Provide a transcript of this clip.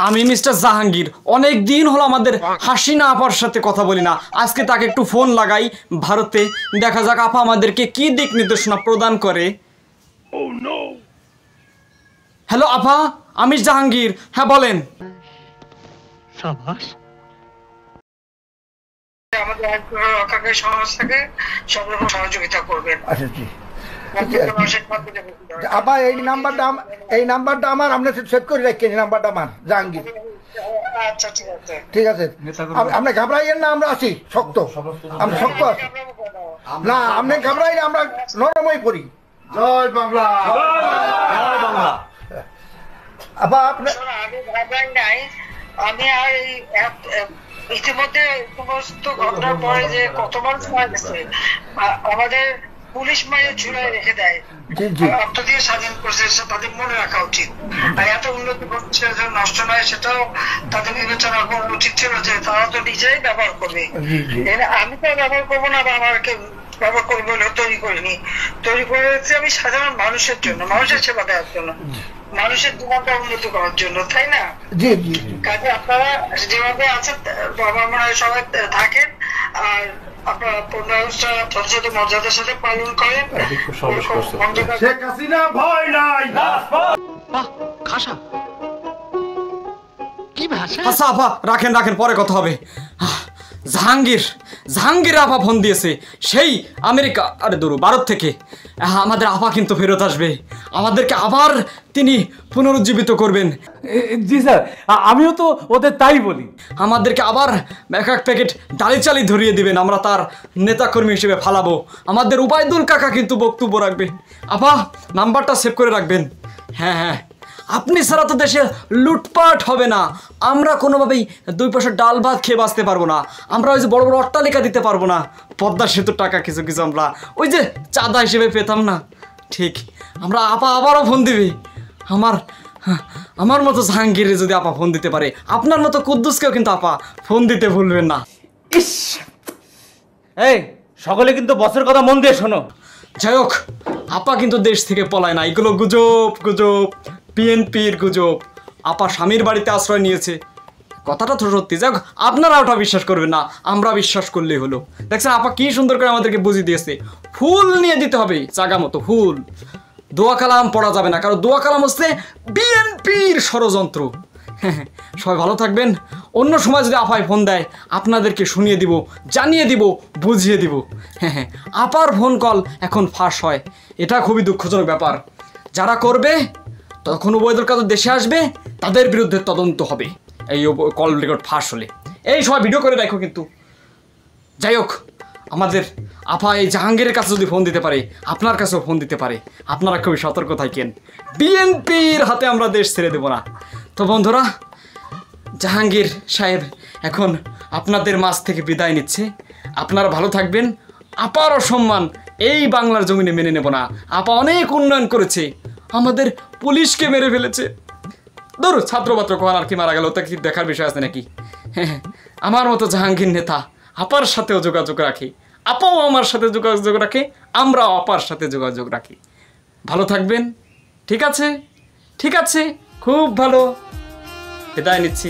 আমি মিস্টার জাহাঙ্গীর, অনেক দিন হলো আমাদের হাসিনা আপার সাথে কথা বলি না। আজকে তাকে একটু ফোন লাগাই ভারতে, দেখা যাক আপা আমাদেরকে কি দিক নির্দেশনা প্রদান করে। হ্যালো আপা, আমি জাহাঙ্গীর। হ্যাঁ বলেন। আমাদের সংস্থাকে সর্বরকম সহযোগিতা করবেন। আপা এই নাম্বারটা আমার আপনি সেভ করে রাখেন। এই নাম্বারটা আমার জাহাঙ্গীর। আচ্ছা ঠিক আছে, আপনি ঘাবড়াইয়েন না, আমরা আছি শক্ত, আমরা শক্ত আছি না, আপনি ঘাবড়াইলে আমরা নরমই করি। জয় বাংলা, জয় বাংলা। আপা আপনি আমি আর ইতিমধ্যে সমস্ত ঘটনার পরে যে কত মানুষ মারা গেছে, আমাদের পুলিশ মায়ের ঝুলায় রেখে দেয়, রক্ত দিয়ে স্বাধীন করছে, তাদের মনে রাখা উচিত। আর এত উন্নতি করছে নষ্ট নয়, সেটাও তাদের বিবেচনা করা উচিত ছিল যে তারা তো নিজেই ব্যবহার করবে। আমি তো ব্যবহার করবো না, বা আমাকে ব্যবহার করবো বলে তৈরি করিনি। তৈরি করেছি আমি সাধারণ মানুষের জন্য, মানুষের সেবা দেওয়ার জন্য, মানুষের জীবনটা উন্নতি করার জন্য, তাই না? কাজে আপনারা যেভাবে আছেন বাবা মা সবাই থাকেন, আর আপনারা 15 আগস্টটা যথাযথ মর্যাদার সাথে পালন করেন। শেখ হাসিনা ভয় নাই। আচ্ছা আপা রাখেন, পরে কথা হবে। জাহাঙ্গীর আপা ফোন দিয়েছে সেই আমেরিকা, আরে দূর ভারত থেকে। আমাদের আপা কিন্তু ফেরত আসবে, আমাদেরকে আবার তিনি পুনরুজ্জীবিত করবেন। জি স্যার, আমিও তো ওদের তাই বলি। আমাদেরকে আবার এক প্যাকেট ডালি চালি ধরিয়ে দিবেন, আমরা তার নেতাকর্মী হিসেবে ফালাবো। আমাদের উবাইদুল কাকা কিন্তু বক্তব্য রাখবে। আপা নাম্বারটা সেভ করে রাখবেন। হ্যাঁ, আপনি ছাড়া তো দেশে লুটপাট হবে না। আমরা কোনোভাবেই 2 পয়সা ডাল ভাত খেয়ে বাঁচতে পারবো না। আমরা ওই যে বড় বড় অট্টালিকা দিতে পারবো না। পদ্মা সেতুর টাকা কিছু আমরা ওই যে চাঁদা হিসেবে পেতাম না, ঠিক আমরা আপা আবারও ফোন দিবি। আমার মতো জাহাঙ্গীরে যদি আপা ফোন দিতে পারে, আপনার মতো কুদ্দুসকেও কিন্তু আপা ফোন দিতে ভুলবেন না। ইস, এই সকলে কিন্তু বসের কথা মন দিয়ে শোনো। যাই হোক, আপা কিন্তু দেশ থেকে পলায় না, এগুলো গুজব, বিএনপির গুজব। আপা স্বামীর বাড়িতে আশ্রয় নিয়েছে, কথাটা তো সত্যি। যাই হোক, আপনারা ওটা বিশ্বাস করবেন না, আমরা বিশ্বাস করলেই হলো। দেখছেন আপা কি সুন্দর করে আমাদেরকে বুঝিয়ে দিয়েছে, ফুল নিয়ে দিতে হবে জাগা মতো ফুল। দোয়া কালাম পড়া যাবে না, কারণ দোয়া কালাম হচ্ছে বিএনপির ষড়যন্ত্র। হ্যাঁ, সবাই ভালো থাকবেন। অন্য সময় যদি আপায় ফোন দেয় আপনাদেরকে শুনিয়ে দিব, জানিয়ে দিব, বুঝিয়ে দিব। হ্যাঁ, আপার ফোন কল এখন ফাঁস হয়, এটা খুবই দুঃখজনক ব্যাপার। যারা করবে তখন উবাইদুল কাদের দেশে আসবে, তাদের বিরুদ্ধে তদন্ত হবে এই কল রেকর্ড ফাঁস হলে। এই সবাই ভিডিও করে রাখো কিন্তু। যাই হোক, আমাদের আপা এই জাহাঙ্গীরের কাছে যদি ফোন দিতে পারে, আপনার কাছেও ফোন দিতে পারে। আপনারা খুবই সতর্ক থাকেন, বিএনপির হাতে আমরা দেশ ছেড়ে দেব না। তো বন্ধুরা, জাহাঙ্গীর সাহেব এখন আপনাদের মাঝ থেকে বিদায় নিচ্ছে। আপনারা ভালো থাকবেন। আপার অসম্মান এই বাংলার জমিনে মেনে নেব না। আপা অনেক উন্নয়ন করেছে, আমাদের পুলিশকে মেরে ফেলেছে। ধরো ছাত্রবাত্র কোন আর কি মারা গেল, তা কি দেখার বিষয় আছে নাকি? হ্যাঁ, আমার মতো জাহাঙ্গীর নেতা আপার সাথেও যোগাযোগ রাখে, আপাও আমার সাথে যোগাযোগ রাখে, আমরাও আপার সাথে যোগাযোগ রাখি। ভালো থাকবেন। ঠিক আছে, খুব ভালো। বিদায় নিচ্ছি।